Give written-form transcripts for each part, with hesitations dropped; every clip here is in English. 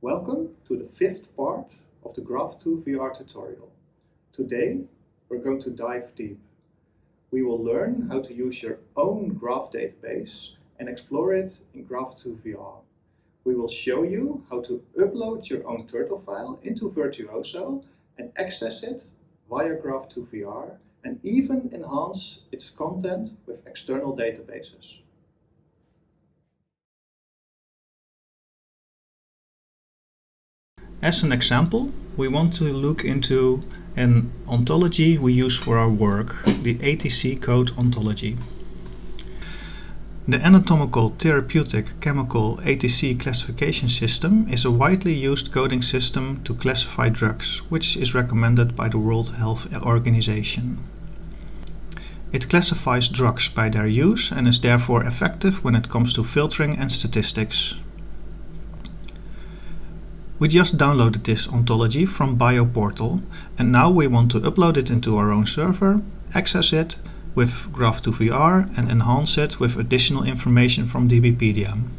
Welcome to the fifth part of the Graph2VR tutorial. Today we're going to dive deep. We will learn how to use your own graph database and explore it in Graph2VR. We will show you how to upload your own turtle file into Virtuoso and access it via Graph2VR and even enhance its content with external databases. As an example, we want to look into an ontology we use for our work, the ATC code ontology. The anatomical, therapeutic, chemical ATC classification system is a widely used coding system to classify drugs, which is recommended by the World Health Organization. It classifies drugs by their use and is therefore effective when it comes to filtering and statistics. We just downloaded this ontology from Bioportal, and now we want to upload it into our own server, access it with Graph2VR and enhance it with additional information from DBpedia.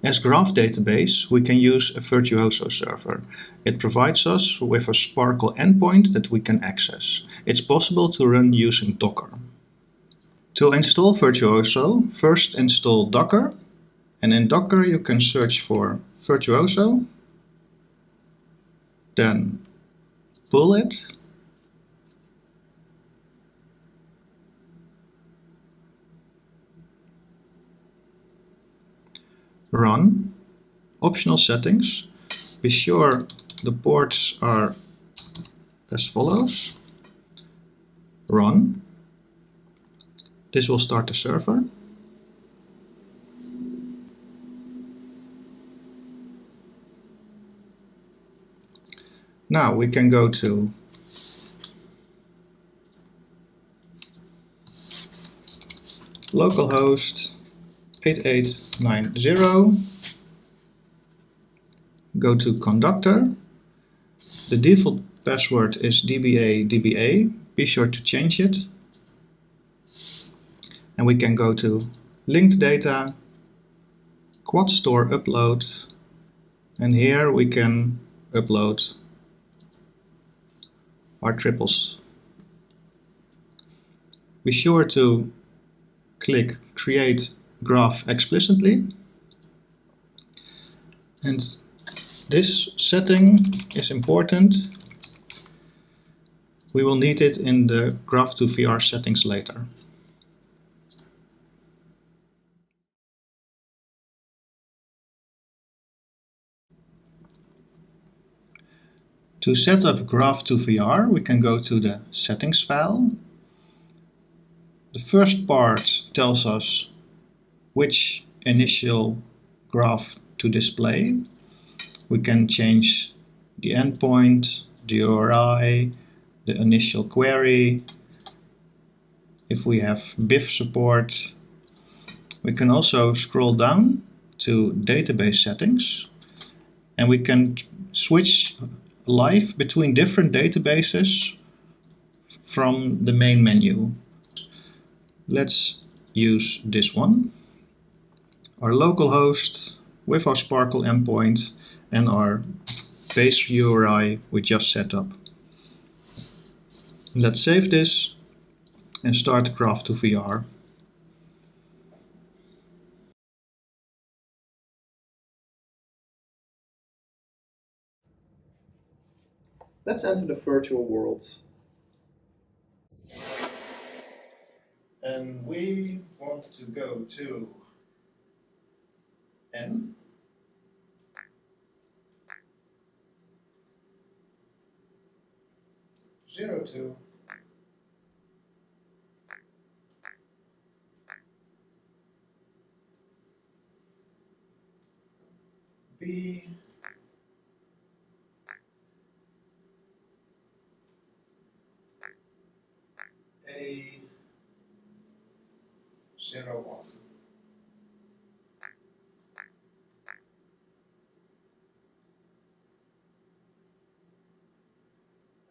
As graph database, we can use a Virtuoso server. It provides us with a SPARQL endpoint that we can access. It's possible to run using Docker. To install Virtuoso, first install Docker, and in Docker you can search for Virtuoso, then pull it, run, optional settings, be sure the ports are as follows, run. This will start the server. Now we can go to localhost 8890, go to conductor. The default password is DBA. Be sure to change it. And we can go to linked data, quad store upload, and here we can upload our triples. Be sure to click create graph explicitly, and this setting is important. We will need it in the Graph2VR settings later. To set up Graph2VR, we can go to the settings file. The first part tells us which initial graph to display. We can change the endpoint, the URI, the initial query. If we have BIF support, we can also scroll down to database settings, and we can switch live between different databases from the main menu. Let's use this one, our local host with our SPARQL endpoint and our base URI we just set up. Let's save this and start Graph2VR. Let's enter the virtual world. And we want to go to N, zero two, B, A, 01.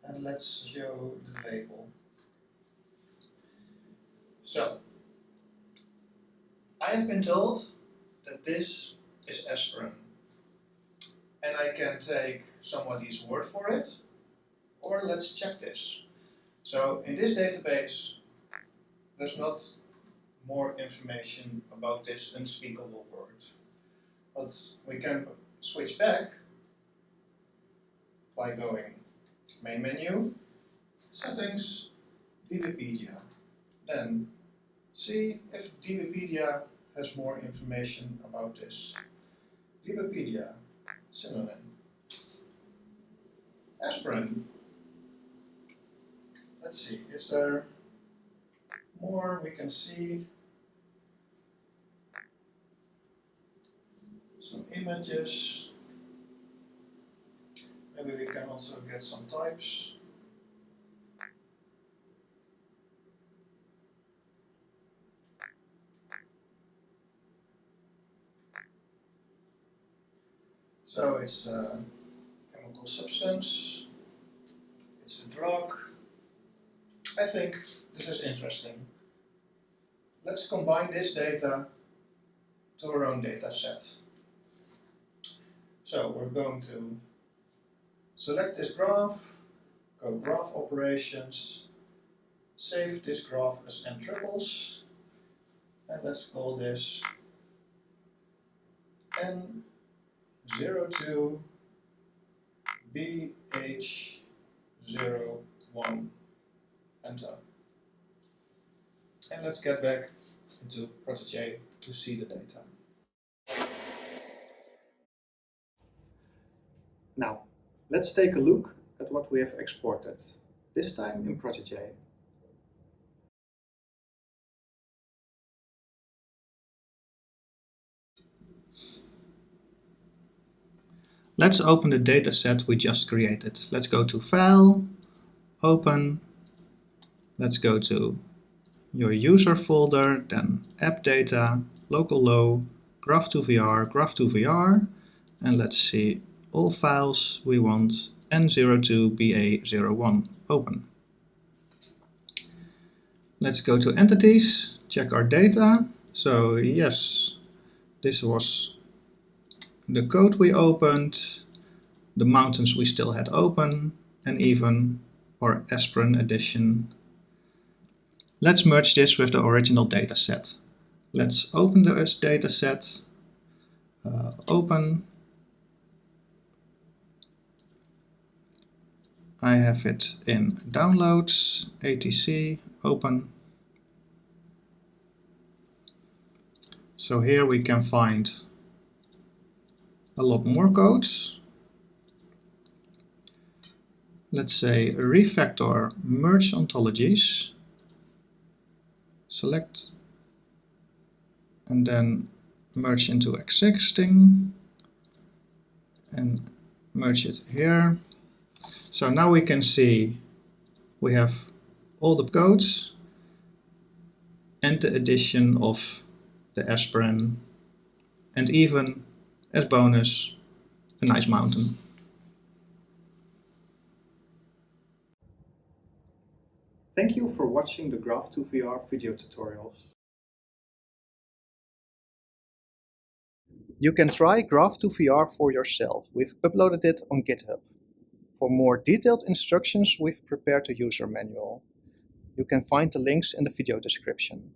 And let's show the label. So I have been told that this is aspirin. And I can take somebody's word for it, or let's check this. So in this database, there's not more information about this unspeakable word. But we can switch back by going main menu, settings, DBpedia. Then see if DBpedia has more information about this. DBpedia, synonym. Aspirin. Let's see, is there more we can see? Some images. Maybe we can also get some types. So it's a chemical substance, it's a drug. I think this is interesting. Let's combine this data to our own data set. So we're going to select this graph, go graph operations, save this graph as n triples, and let's call this n02 BH01. Enter. And let's get back into Protégé to see the data. Now, let's take a look at what we have exported, this time in Protégé. Let's open the dataset we just created. Let's go to File, Open. Let's go to your user folder, then App Data, Local Low, Graph2VR, Graph2VR, and let's see all files we want, N02BA01, open. Let's go to Entities, check our data. So yes, this was the code we opened, the mountains we still had open, and even our aspirin edition. Let's merge this with the original dataset. Let's open this dataset, open. I have it in downloads, ATC, open. So here we can find a lot more codes. Let's say refactor merge ontologies. Select and then merge into existing and merge it here. So now we can see we have all the codes and the addition of the aspirin, and even as bonus a nice mountain. Thank you for watching the Graph2VR video tutorials. You can try Graph2VR for yourself. We've uploaded it on GitHub. For more detailed instructions, we've prepared a user manual. You can find the links in the video description.